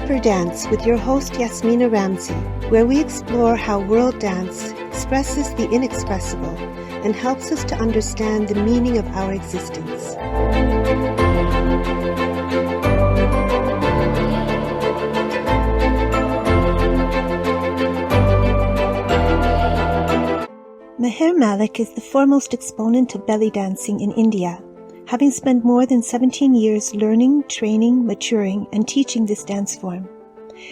Deeper Dance with your host Yasmina Ramzy, where we explore how world dance expresses the inexpressible and helps us to understand the meaning of our existence. Maher Malik is the foremost exponent of belly dancing in India, having spent more than 17 years learning, training, maturing, and teaching this dance form.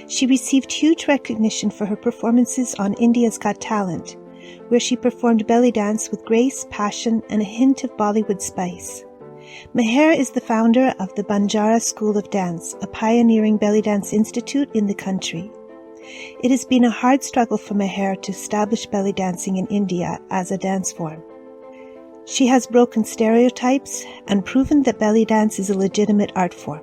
She received huge recognition for her performances on India's Got Talent, where she performed belly dance with grace, passion, and a hint of Bollywood spice. Maher is the founder of the Banjara School of Dance, a pioneering belly dance institute in the country. It has been a hard struggle for Maher to establish belly dancing in India as a dance form. She has broken stereotypes and proven that belly dance is a legitimate art form.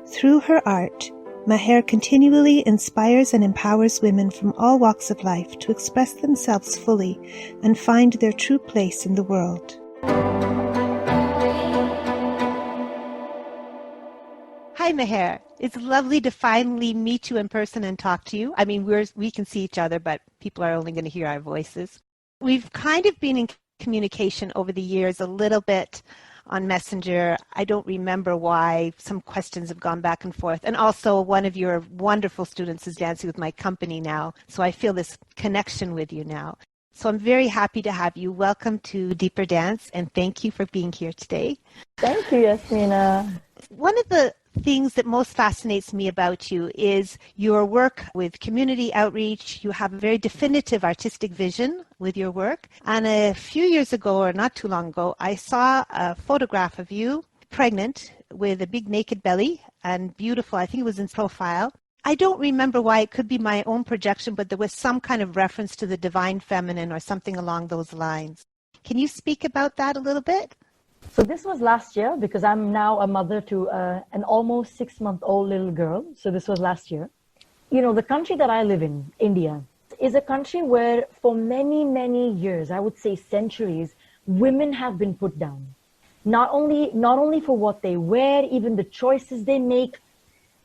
Through her art, Maher continually inspires and empowers women from all walks of life to express themselves fully and find their true place in the world. Hi, Maher. It's lovely to finally meet you in person and talk to you. I mean, we can see each other, but people are only going to hear our voices. We've kind of been in communication over the years a little bit on Messenger. I don't remember why. Some questions have gone back and forth. And also one of your wonderful students is dancing with my company now. So I feel this connection with you now. So I'm very happy to have you. Welcome to Deeper Dance, and thank you for being here today. Thank you, Yasmina. One of the things that most fascinates me about you is your work with community outreach. You have a very definitive artistic vision with your work. And a few years ago, or not too long ago, I saw a photograph of you pregnant with a big naked belly and beautiful. I think it was in profile. I don't remember why. It could be my own projection, but there was some kind of reference to the divine feminine or something along those lines. Can you speak about that a little bit? So this was last year because I'm now a mother to an almost 6-month-old little girl. So this was last year. You know, the country that I live in, India, is a country where for many, many years, I would say centuries, women have been put down. Not only for what they wear, even the choices they make.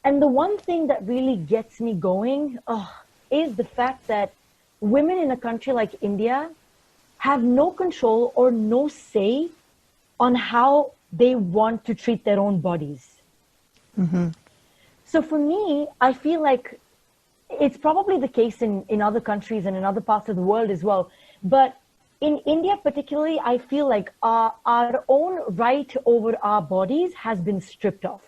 And the one thing that really gets me going is the fact that women in a country like India have no control or no say on how they want to treat their own bodies. Mm-hmm. So for me, I feel like it's probably the case in other countries and in other parts of the world as well. But in India particularly, I feel like our own right over our bodies has been stripped off.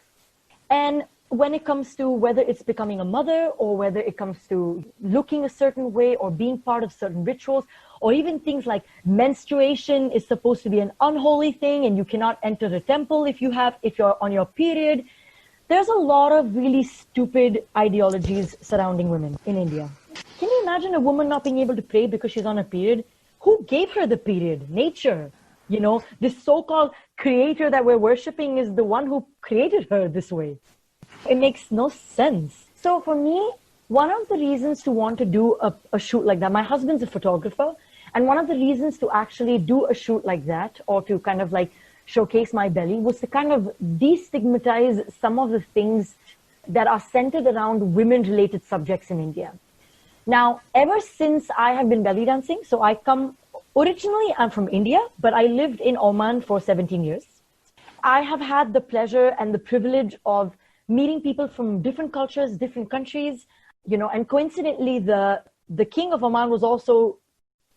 And when it comes to whether it's becoming a mother or whether it comes to looking a certain way or being part of certain rituals, or even things like menstruation is supposed to be an unholy thing and you cannot enter a temple if you're on your period. There's a lot of really stupid ideologies surrounding women in India. Can you imagine a woman not being able to pray because she's on a period? Who gave her the period? Nature. You know, this so-called creator that we're worshiping is the one who created her this way. It makes no sense. So for me, one of the reasons to want to do a shoot like that, my husband's a photographer, and one of the reasons to actually do a shoot like that or to kind of like showcase my belly was to kind of destigmatize some of the things that are centered around women-related subjects in India. Now, ever since I have been belly dancing, so originally I'm from India, but I lived in Oman for 17 years. I have had the pleasure and the privilege of meeting people from different cultures, different countries, you know, and coincidentally, the king of Oman was also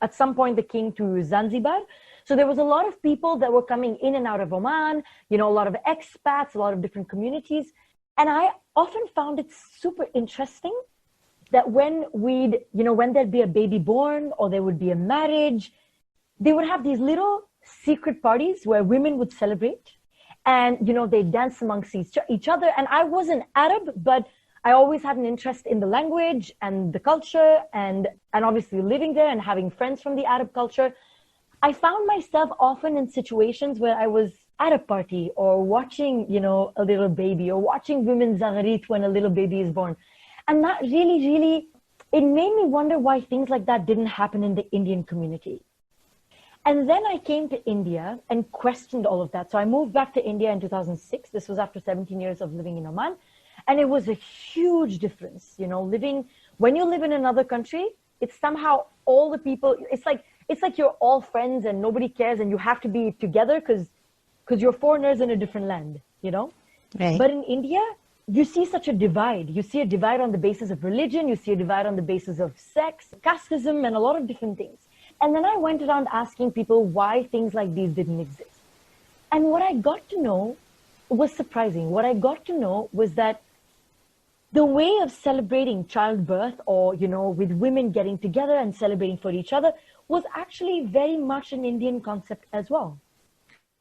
at some point the king to Zanzibar. So there was a lot of people that were coming in and out of Oman, you know, a lot of expats, a lot of different communities. And I often found it super interesting that when there'd be a baby born or there would be a marriage, they would have these little secret parties where women would celebrate. And, you know, they dance amongst each other. And I wasn't Arab, but I always had an interest in the language and the culture and obviously living there and having friends from the Arab culture. I found myself often in situations where I was at a party or watching, you know, a little baby or watching women's zagharit when a little baby is born. And that really, really, it made me wonder why things like that didn't happen in the Indian community. And then I came to India and questioned all of that. So I moved back to India in 2006. This was after 17 years of living in Oman. And it was a huge difference, you know, when you live in another country, it's somehow all the people, it's like you're all friends and nobody cares and you have to be together because you're foreigners in a different land, you know? Right. But in India, you see such a divide. You see a divide on the basis of religion, you see a divide on the basis of sex, casteism, and a lot of different things. And then I went around asking people why things like these didn't exist. And what I got to know was surprising. What I got to know was that the way of celebrating childbirth, or, you know, with women getting together and celebrating for each other, was actually very much an Indian concept as well.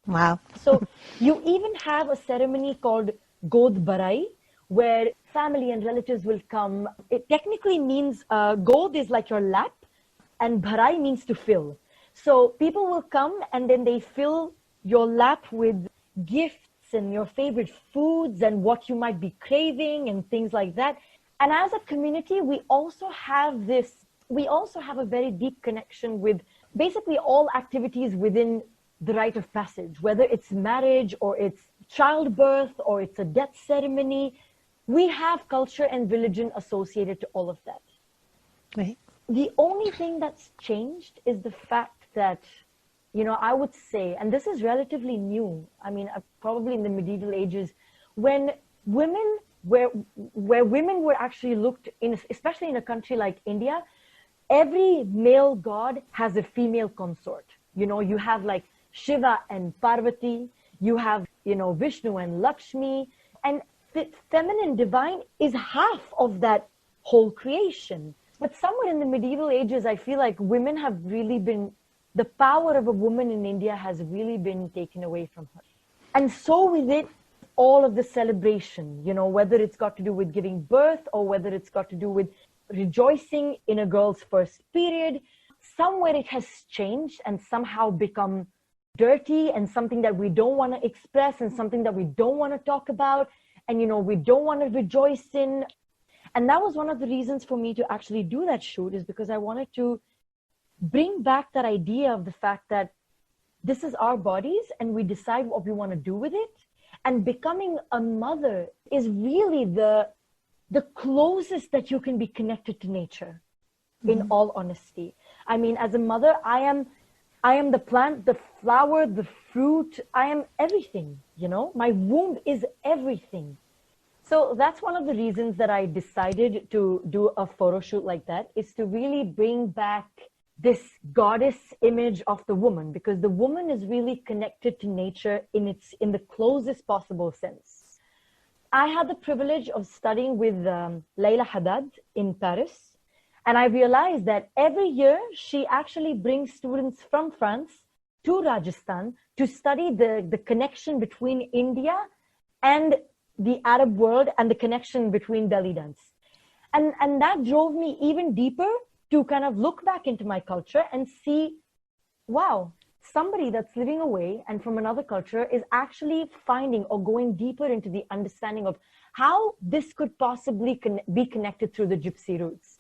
Wow. So you even have a ceremony called God Barai, where family and relatives will come. It technically means, God is like your lap, and Bharai means to fill. So people will come and then they fill your lap with gifts and your favorite foods and what you might be craving and things like that. And as a community, we also have a very deep connection with basically all activities within the rite of passage, whether it's marriage or it's childbirth or it's a death ceremony. We have culture and religion associated to all of that. Right. The only thing that's changed is the fact that, you know, I would say, and this is relatively new, I mean, probably in the medieval ages, when women, where women were actually looked in, especially in a country like India, every male god has a female consort. You know, you have like Shiva and Parvati, you have, you know, Vishnu and Lakshmi, and the feminine divine is half of that whole creation. But somewhere in the medieval ages, I feel like women have really been, the power of a woman in India has really been taken away from her. And so with it, all of the celebration, you know, whether it's got to do with giving birth or whether it's got to do with rejoicing in a girl's first period, somewhere it has changed and somehow become dirty and something that we don't want to express and something that we don't want to talk about and, you know, we don't want to rejoice in. And that was one of the reasons for me to actually do that shoot, is because I wanted to bring back that idea of the fact that this is our bodies and we decide what we want to do with it. And becoming a mother is really the closest that you can be connected to nature, in all honesty. I mean, as a mother, I am the plant, the flower, the fruit. I am everything, you know? My womb is everything. So that's one of the reasons that I decided to do a photo shoot like that, is to really bring back this goddess image of the woman, because the woman is really connected to nature in the closest possible sense. I had the privilege of studying with Layla Haddad in Paris, and I realized that every year she actually brings students from France to Rajasthan to study the connection between India and the Arab world and the connection between belly dance. And that drove me even deeper to kind of look back into my culture and see, wow, somebody that's living away and from another culture is actually finding or going deeper into the understanding of how this could possibly be connected through the gypsy roots.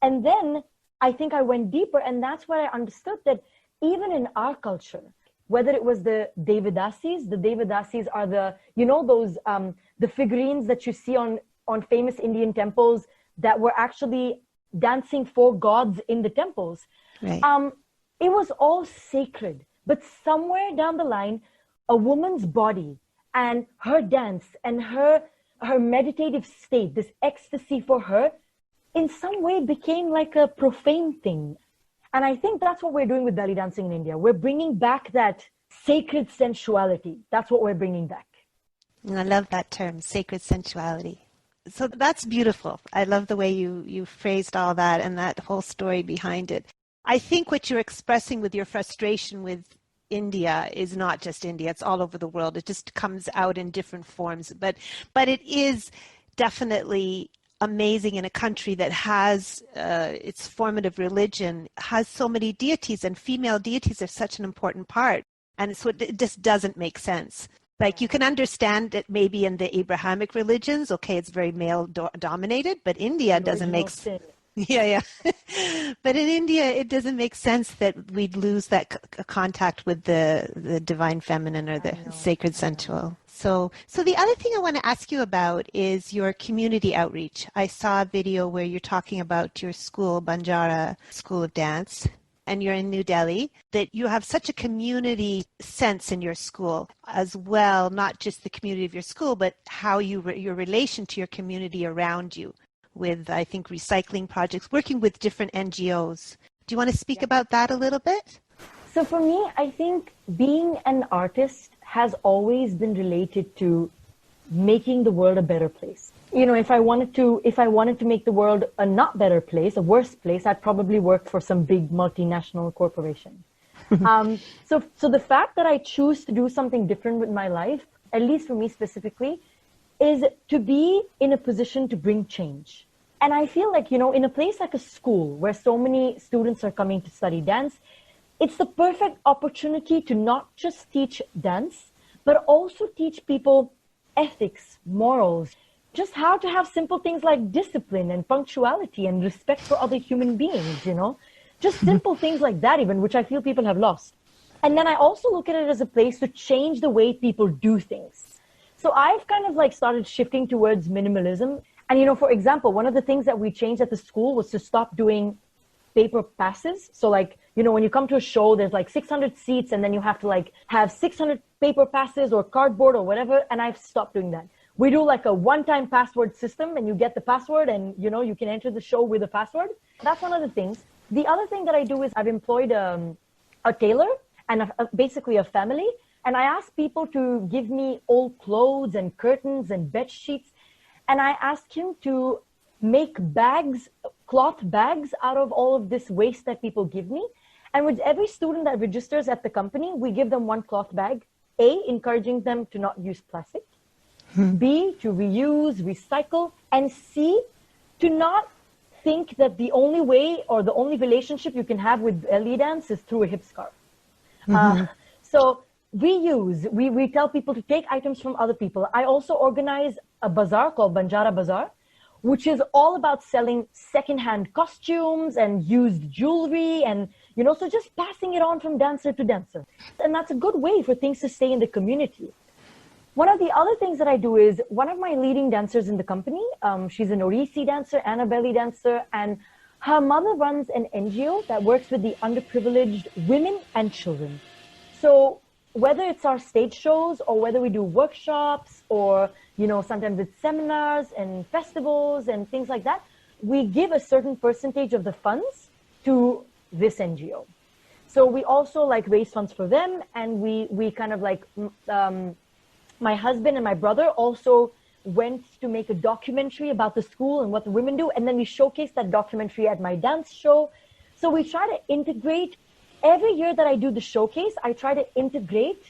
And then I think I went deeper, and that's where I understood that even in our culture, whether it was the Devadasis are the, you know, those, the figurines that you see on famous Indian temples that were actually dancing for gods in the temples. Right. It was all sacred, but somewhere down the line, a woman's body and her dance and her meditative state, this ecstasy for her, in some way became like a profane thing. And I think that's what we're doing with belly dancing in India. We're bringing back that sacred sensuality. That's what we're bringing back. And I love that term, sacred sensuality. So that's beautiful. I love the way you phrased all that and that whole story behind it. I think what you're expressing with your frustration with India is not just India. It's all over the world. It just comes out in different forms. But it is definitely amazing in a country that has its formative religion, has so many deities, and female deities are such an important part. And so it just doesn't make sense. Like, you can understand it maybe in the Abrahamic religions, okay, it's very male dominated, but India doesn't make sense. Yeah. But in India, it doesn't make sense that we'd lose that contact with the divine feminine or the sacred sensual. So the other thing I want to ask you about is your community outreach. I saw a video where you're talking about your school, Banjara School of Dance, and you're in New Delhi, that you have such a community sense in your school as well, not just the community of your school, but how your relation to your community around you with, I think, recycling projects, working with different NGOs. Do you want to speak about that a little bit? So for me, I think being an artist has always been related to making the world a better place. You know, if I wanted to make the world a not better place, a worse place, I'd probably work for some big multinational corporation. So the fact that I choose to do something different with my life, at least for me specifically, is to be in a position to bring change. And I feel like, you know, in a place like a school where so many students are coming to study dance, it's the perfect opportunity to not just teach dance, but also teach people ethics, morals, just how to have simple things like discipline and punctuality and respect for other human beings, you know, just simple things like that even, which I feel people have lost. And then I also look at it as a place to change the way people do things. So I've kind of like started shifting towards minimalism. And, you know, for example, one of the things that we changed at the school was to stop doing paper passes. So like, you know, when you come to a show, there's like 600 seats and then you have to like have 600 paper passes or cardboard or whatever. And I've stopped doing that. We do like a one-time password system and you get the password and, you know, you can enter the show with a password. That's one of the things. The other thing that I do is I've employed a tailor and basically a family. And I ask people to give me old clothes and curtains and bed sheets. And I ask him to make bags, cloth bags out of all of this waste that people give me. And with every student that registers at the company, we give them one cloth bag. A, encouraging them to not use plastic. B, to reuse, recycle. And C, to not think that the only way or the only relationship you can have with belly dance is through a hip scarf. So reuse. We tell people to take items from other people. I also organize a bazaar called Banjara Bazaar, which is all about selling secondhand costumes and used jewelry and, you know, so just passing it on from dancer to dancer. And that's a good way for things to stay in the community. One of the other things that I do is one of my leading dancers in the company, she's an Odissi dancer and a belly dancer, and her mother runs an NGO that works with the underprivileged women and children. So whether it's our stage shows or whether we do workshops or, you know, sometimes it's seminars and festivals and things like that, we give a certain percentage of the funds to this NGO. So we also like raise funds for them, and we kind of like, my husband and my brother also went to make a documentary about the school and what the women do, and then we showcased that documentary at my dance show. So we try to integrate, every year that I do the showcase, I try to integrate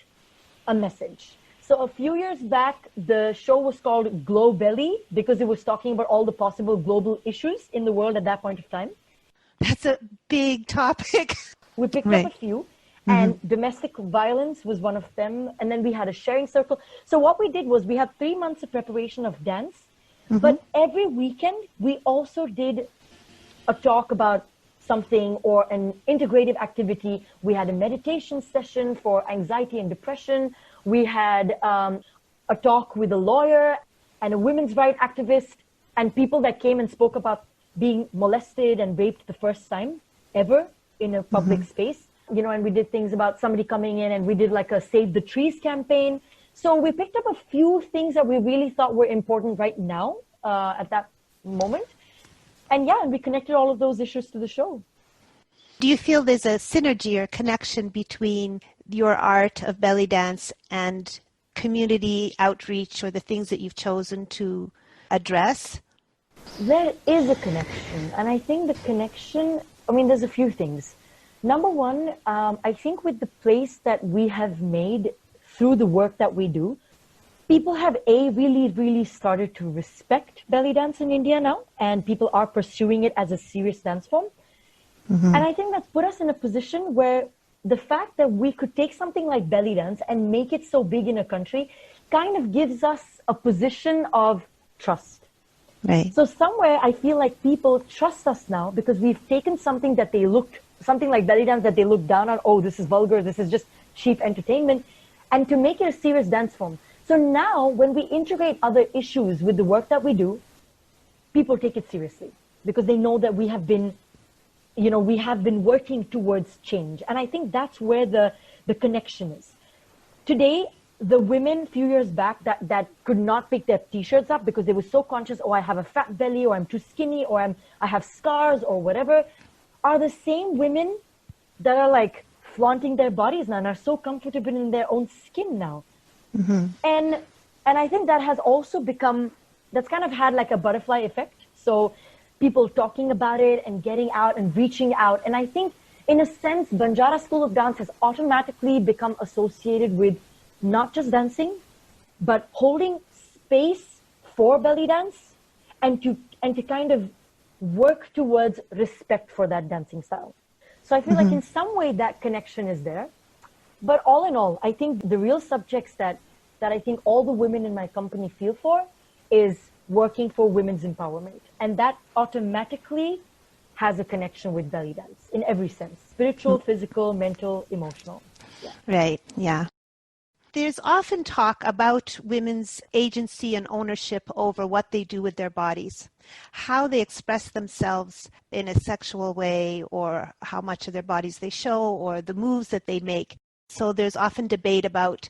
a message. So a few years back, the show was called Glow Belly because it was talking about all the possible global issues in the world at that point of time. That's a big topic. We picked up a few, and domestic violence was one of them. And then we had a sharing circle. So what we did was we had 3 months of preparation of dance, but every weekend we also did a talk about something or an integrative activity. We had a meditation session for anxiety and depression. We had a talk with a lawyer and a women's rights activist and people that came and spoke about being molested and raped the first time ever in a public space. You know, and we did things about somebody coming in and we did like a Save the Trees campaign. So we picked up a few things that we really thought were important right now at that moment. And yeah, and we connected all of those issues to the show. Do you feel there's a synergy or connection between your art of belly dance and community outreach or the things that you've chosen to address? There is a connection. And I think the connection, I mean, there's a few things. Number one, I think with the place that we have made through the work that we do, people have really started to respect belly dance in India now, and people are pursuing it as a serious dance form. And I think that's put us in a position where the fact that we could take something like belly dance and make it so big in a country kind of gives us a position of trust. Right. So somewhere I feel like people trust us now because we've taken something that they looked, something like belly dance that they looked down on, oh, this is vulgar, this is just cheap entertainment, and to make it a serious dance form. So now when we integrate other issues with the work that we do, people take it seriously because they know that we have been working towards change. And I think that's where the connection is. Today, the women a few years back that could not pick their t-shirts up because they were so conscious, oh, I have a fat belly, or I'm too skinny, or I have scars, or whatever, are the same women that are like flaunting their bodies now and are so comfortable in their own skin now. Mm-hmm. And I think that has also become, that's kind of had like a butterfly effect. So people talking about it and getting out and reaching out. And I think in a sense, Banjara School of Dance has automatically become associated with not just dancing, but holding space for belly dance and to kind of work towards respect for that dancing style. So I feel like in some way that connection is there. But all in all, I think the real subjects that I think all the women in my company feel for is working for women's empowerment. And that automatically has a connection with belly dance in every sense: spiritual, physical, mental, emotional. Yeah. Right, yeah. There's often talk about women's agency and ownership over what they do with their bodies, how they express themselves in a sexual way, or how much of their bodies they show, or the moves that they make. So there's often debate about,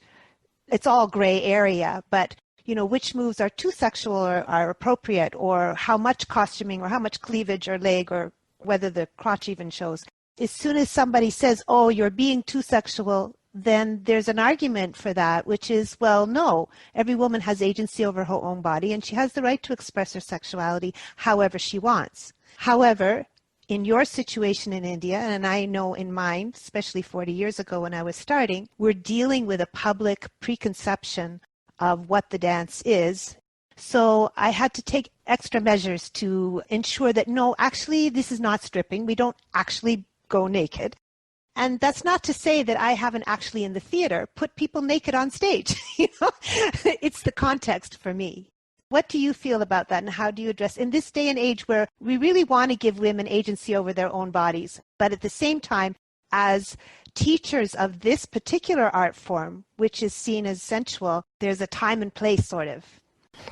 it's all gray area, but which moves are too sexual or are appropriate, or how much costuming or how much cleavage or leg, or whether the crotch even shows. As soon as somebody says, oh, you're being too sexual, then there's an argument for that, which is, well, no, every woman has agency over her own body and she has the right to express her sexuality however she wants. However, in your situation in India, and I know in mine, especially 40 years ago when I was starting, we're dealing with a public preconception of what the dance is. So I had to take extra measures to ensure that, no, actually, this is not stripping. We don't actually go naked. And that's not to say that I haven't actually in the theater put people naked on stage. It's the context for me. What do you feel about that, and how do you address in this day and age where we really want to give women agency over their own bodies, but at the same time, as teachers of this particular art form, which is seen as sensual, there's a time and place sort of.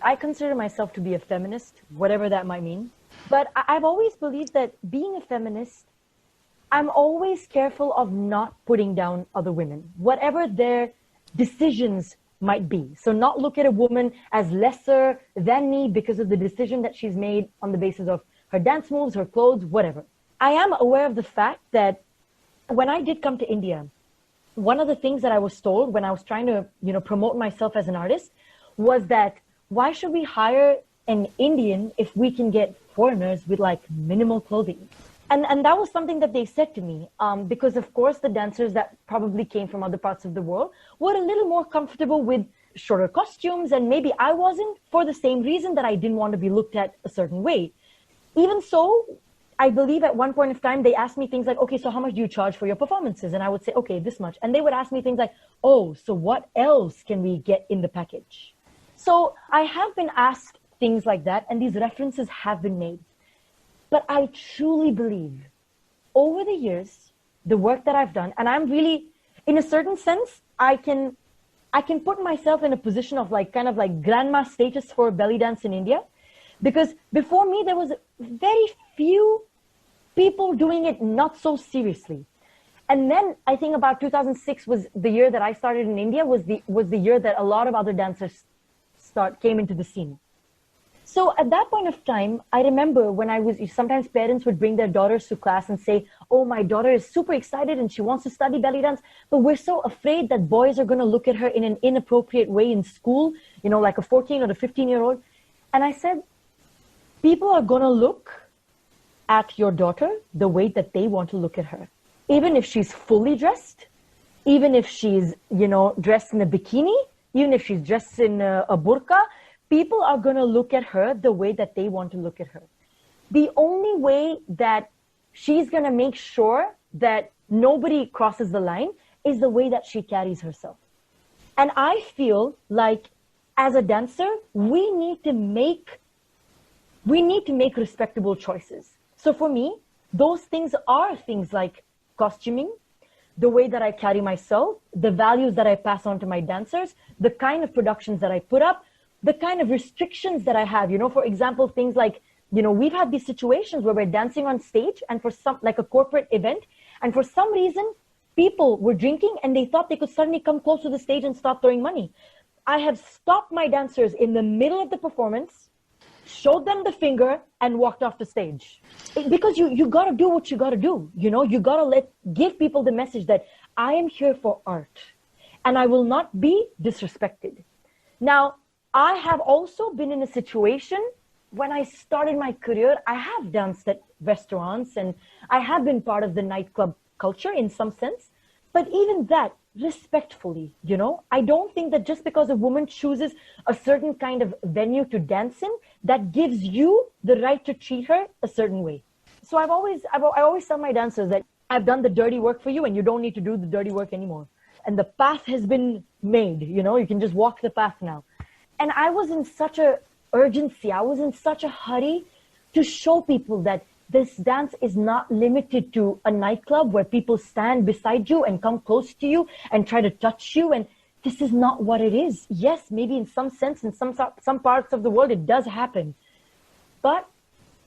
I consider myself to be a feminist, whatever that might mean. But I've always believed that being a feminist, I'm always careful of not putting down other women, whatever their decisions might be. So not look at a woman as lesser than me because of the decision that she's made on the basis of her dance moves, her clothes, whatever. I am aware of the fact that when I did come to India, one of the things that I was told when I was trying to, promote myself as an artist was that why should we hire an Indian if we can get foreigners with like minimal clothing? And that was something that they said to me, because of course the dancers that probably came from other parts of the world were a little more comfortable with shorter costumes, and maybe I wasn't, for the same reason that I didn't want to be looked at a certain way. Even so, I believe at one point of time they asked me things like, okay, so how much do you charge for your performances? And I would say, okay, this much. And they would ask me things like, oh, so what else can we get in the package? So I have been asked things like that, and these references have been made. But I truly believe over the years, the work that I've done, and I'm really, in a certain sense, I can put myself in a position of like kind of like grandma status for belly dance in India, because before me, there was very few people doing it not so seriously. And then I think about 2006 was the year that I started in India, was the year that a lot of other dancers came into the scene. So at that point of time, I remember when sometimes parents would bring their daughters to class and say, oh, my daughter is super excited and she wants to study belly dance, but we're so afraid that boys are going to look at her in an inappropriate way in school, like a 14 or a 15-year-old. And I said, people are going to look at your daughter the way that they want to look at her. Even if she's fully dressed, even if she's, dressed in a bikini, even if she's dressed in a burqa, people are going to look at her the way that they want to look at her. The only way that she's going to make sure that nobody crosses the line is the way that she carries herself. And I feel like as a dancer, we need to make respectable choices. So for me, those things are things like costuming. the way that I carry myself, the values that I pass on to my dancers, the kind of productions that I put up, the kind of restrictions that I have. For example, things like, we've had these situations where we're dancing on stage and for some, like a corporate event, and for some reason, people were drinking and they thought they could suddenly come close to the stage and start throwing money. I have stopped my dancers in the middle of the performance, showed them the finger, and walked off the stage. Because you got to do what you got to do. You got to give people the message that I am here for art and I will not be disrespected. Now, I have also been in a situation when I started my career, I have danced at restaurants and I have been part of the nightclub culture in some sense. But even that, respectfully, I don't think that just because a woman chooses a certain kind of venue to dance in, that gives you the right to treat her a certain way. So I always tell my dancers that I've done the dirty work for you and you don't need to do the dirty work anymore. And the path has been made, you can just walk the path now. And I was in such a urgency, I was in such a hurry to show people that this dance is not limited to a nightclub where people stand beside you and come close to you and try to touch you. And this is not what it is. Yes, maybe in some sense, in some parts of the world, it does happen. But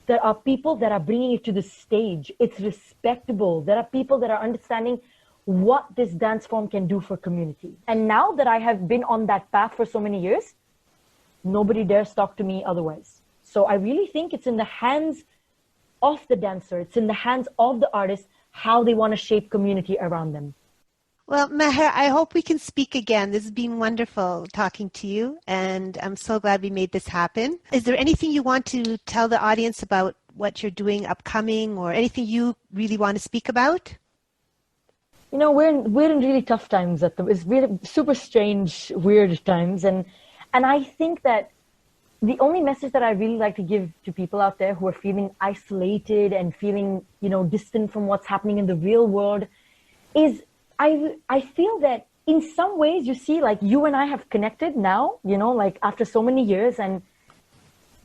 there are people that are bringing it to the stage. It's respectable. There are people that are understanding what this dance form can do for community. And now that I have been on that path for so many years, nobody dares talk to me otherwise. So I really think it's in the hands of the dancer, it's in the hands of the artist, how they want to shape community around them. Well, Maher, I hope we can speak again. This has been wonderful talking to you, and I'm so glad we made this happen. Is there anything you want to tell the audience about what you're doing upcoming, or anything you really want to speak about? We're in really tough times. It's really super strange, weird times, and I think that the only message that I really like to give to people out there who are feeling isolated and feeling, distant from what's happening in the real world is I feel that in some ways, you see, like you and I have connected now, like after so many years. And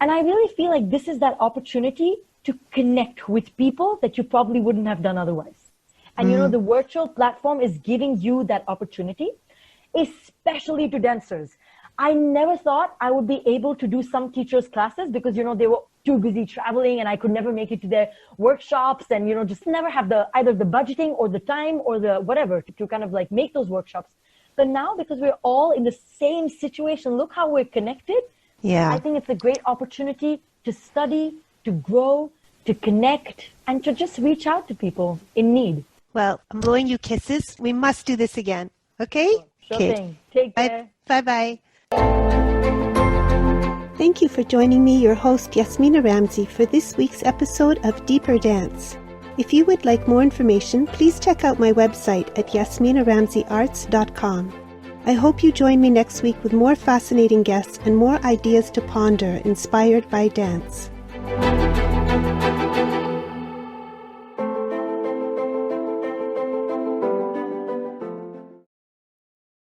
I really feel like this is that opportunity to connect with people that you probably wouldn't have done otherwise. And, the virtual platform is giving you that opportunity, especially to dancers. I never thought I would be able to do some teachers' classes because, they were too busy traveling and I could never make it to their workshops and, just never have either the budgeting or the time or the whatever to kind of like make those workshops. But now, because we're all in the same situation, look how we're connected. Yeah. I think it's a great opportunity to study, to grow, to connect, and to just reach out to people in need. Well, I'm blowing you kisses. We must do this again. Okay? Sure thing. Take care. Bye-bye. Thank you for joining me, your host Yasmina Ramzy, for this week's episode of Deeper Dance. If you would like more information, please check out my website at yasminaramzyarts.com. I hope you join me next week with more fascinating guests and more ideas to ponder inspired by dance.